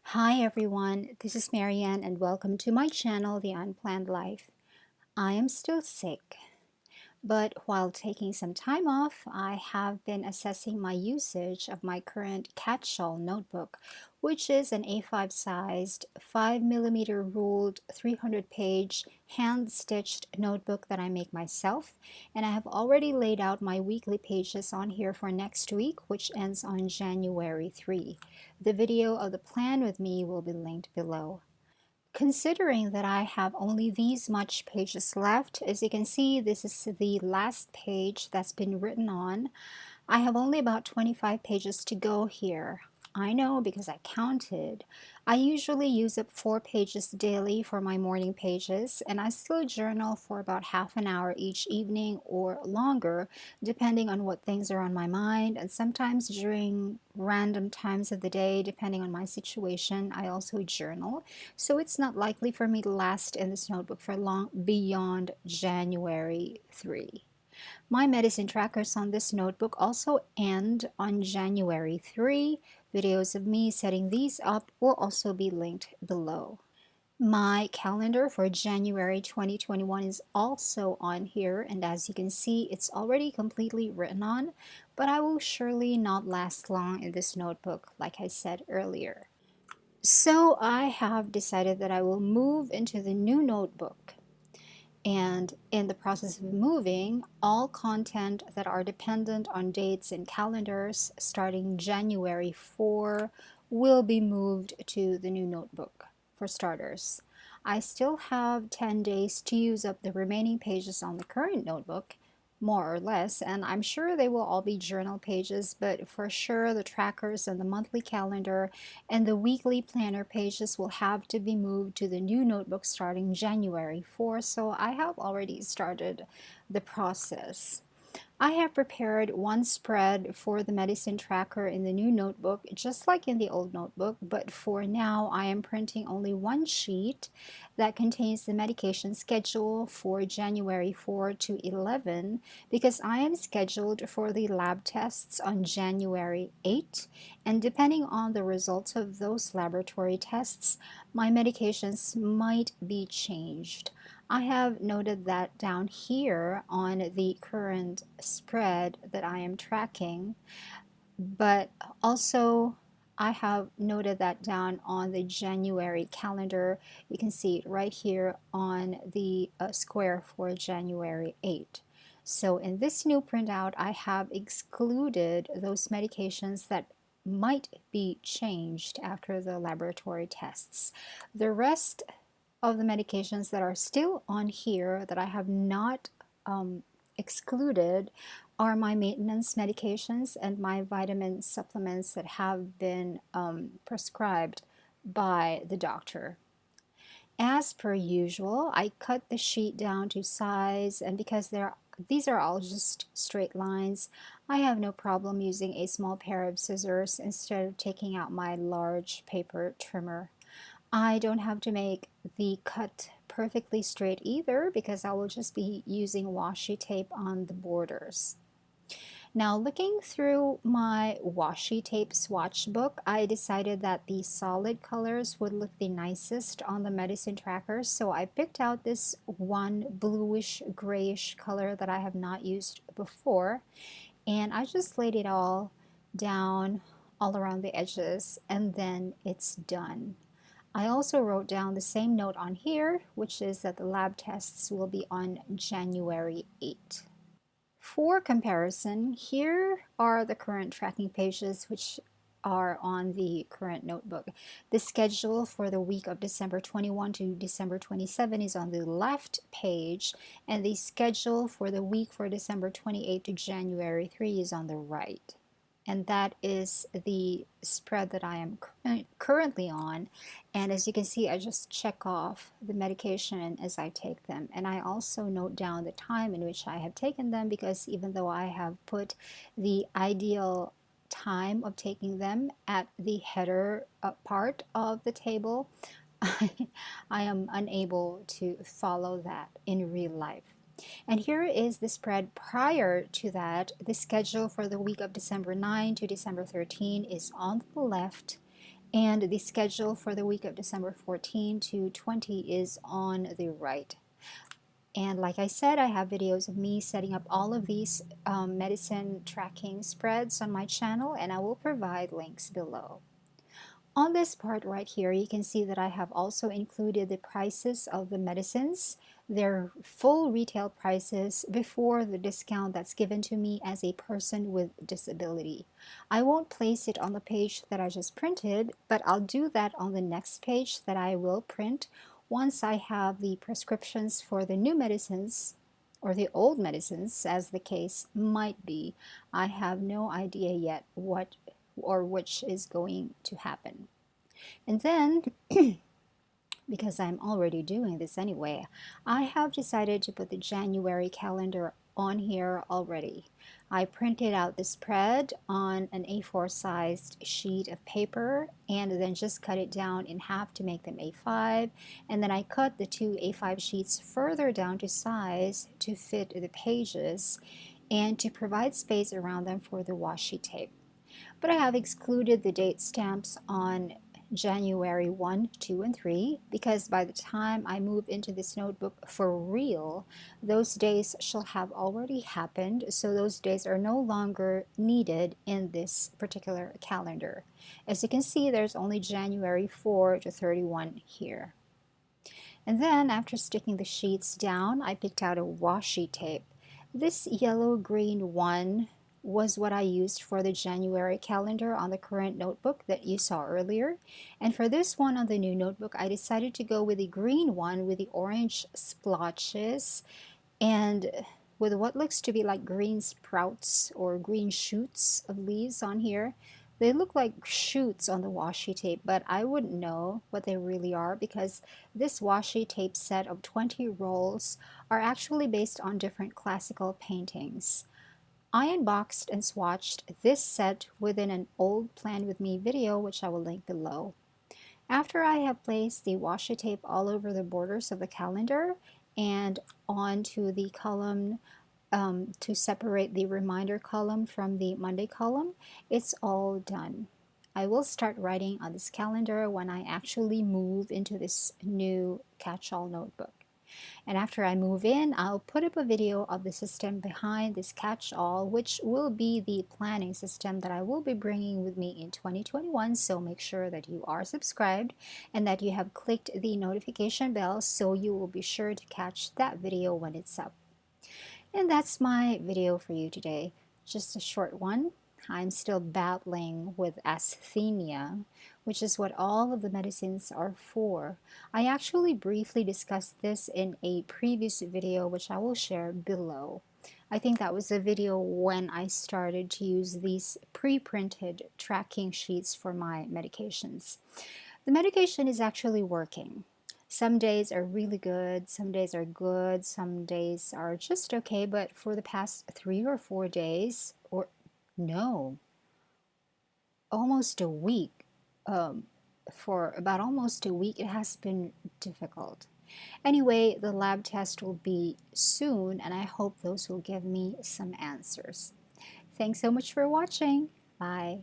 Hi everyone, this is Marianne and welcome to my channel, The Unplanned Life. I am still sick, but while taking some time off, I have been assessing my usage of my current catch-all notebook, which is an A5-sized, 5mm ruled, 300-page, hand-stitched notebook that I make myself, and I have already laid out my weekly pages on here for next week, which ends on January 3. The video of the plan with me will be linked below. Considering that I have only these much pages left, as you can see, this is the last page that's been written on. I have only about 25 pages to go here. I know because I counted. I usually use up 4 pages daily for my morning pages, and I still journal for about half an hour each evening or longer, depending on what things are on my mind, and sometimes during random times of the day, depending on my situation, I also journal. So it's not likely for me to last in this notebook for long beyond January 3. My medicine trackers on this notebook also end on January 3. Videos of me setting these up will also be linked below. My calendar for January 2021 is also on here, and as you can see, it's already completely written on, but I will surely not last long in this notebook, like I said earlier. So I have decided that I will move into the new notebook. And in the process of moving, all content that are dependent on dates and calendars starting January 4 will be moved to the new notebook for starters. I still have 10 days to use up the remaining pages on the current notebook, more or less, and I'm sure they will all be journal pages, but for sure the trackers and the monthly calendar and the weekly planner pages will have to be moved to the new notebook starting January 4, so I have already started the process. I have prepared one spread for the medicine tracker in the new notebook, just like in the old notebook, but for now I am printing only one sheet that contains the medication schedule for January 4 to 11 because I am scheduled for the lab tests on January 8, and depending on the results of those laboratory tests, my medications might be changed. I have noted that down here on the current spread that I am tracking, but also I have noted that down on the January calendar. You can see it right here on the square for January 8. So in this new printout, I have excluded those medications that might be changed after the laboratory tests. The rest of the medications that are still on here that I have not excluded are my maintenance medications and my vitamin supplements that have been prescribed by the doctor. As per usual, I cut the sheet down to size, and because these are all just straight lines, I have no problem using a small pair of scissors instead of taking out my large paper trimmer. I don't have to make the cut perfectly straight either because I will just be using washi tape on the borders. Now, looking through my washi tape swatch book, I decided that the solid colors would look the nicest on the medicine trackers, so I picked out this one bluish grayish color that I have not used before, and I just laid it all down all around the edges, and then it's done. I also wrote down the same note on here, which is that the lab tests will be on January 8. For comparison, here are the current tracking pages which are on the current notebook. The schedule for the week of December 21 to December 27 is on the left page, and the schedule for the week for December 28 to January 3 is on the right. And that is the spread that I am currently on. And as you can see, I just check off the medication as I take them. And I also note down the time in which I have taken them, because even though I have put the ideal time of taking them at the header part of the table, I am unable to follow that in real life. And here is the spread prior to that. The schedule for the week of December 9 to December 13 is on the left, And the schedule for the week of December 14 to 20 is on the right. And like I said, I have videos of me setting up all of these medicine tracking spreads on my channel, and I will provide links below. On this part right here, you can see that I have also included the prices of the medicines, their full retail prices before the discount that's given to me as a person with disability. I won't place it on the page that I just printed, but I'll do that on the next page that I will print once I have the prescriptions for the new medicines or the old medicines, as the case might be. I have no idea yet what or which is going to happen. And then, because I'm already doing this anyway, I have decided to put the January calendar on here already. I printed out the spread on an A4 sized sheet of paper and then just cut it down in half to make them A5, and then I cut the two A5 sheets further down to size to fit the pages and to provide space around them for the washi tape. But I have excluded the date stamps on January 1, 2, and 3 because by the time I move into this notebook for real, those days shall have already happened, so those days are no longer needed in this particular calendar. As you can see, there's only January 4 to 31 here. And then after sticking the sheets down, I picked out a washi tape. This yellow-green one was what I used for the January calendar on the current notebook that you saw earlier. And for this one on the new notebook, I decided to go with the green one with the orange splotches and with what looks to be like green sprouts or green shoots of leaves on here. They look like shoots on the washi tape, but I wouldn't know what they really are because this washi tape set of 20 rolls are actually based on different classical paintings. I unboxed and swatched this set within an old Plan With Me video, which I will link below. After I have placed the washi tape all over the borders of the calendar and onto the column to separate the reminder column from the Monday column, it's all done. I will start writing on this calendar when I actually move into this new catch-all notebook. And after I move in, I'll put up a video of the system behind this catch-all, which will be the planning system that I will be bringing with me in 2021. So make sure that you are subscribed and that you have clicked the notification bell so you will be sure to catch that video when it's up. And that's my video for you today. Just a short one. I'm still battling with asthenia, which is what all of the medicines are for. I actually briefly discussed this in a previous video, which I will share below. I think that was a video when I started to use these pre-printed tracking sheets for my medications. The medication is actually working. Some days are really good, some days are good, some days are just okay, but for the past 3 or 4 days, or no, almost a week, for about almost a week, it has been difficult. Anyway, the lab test will be soon, and I hope those will give me some answers. Thanks so much for watching. Bye.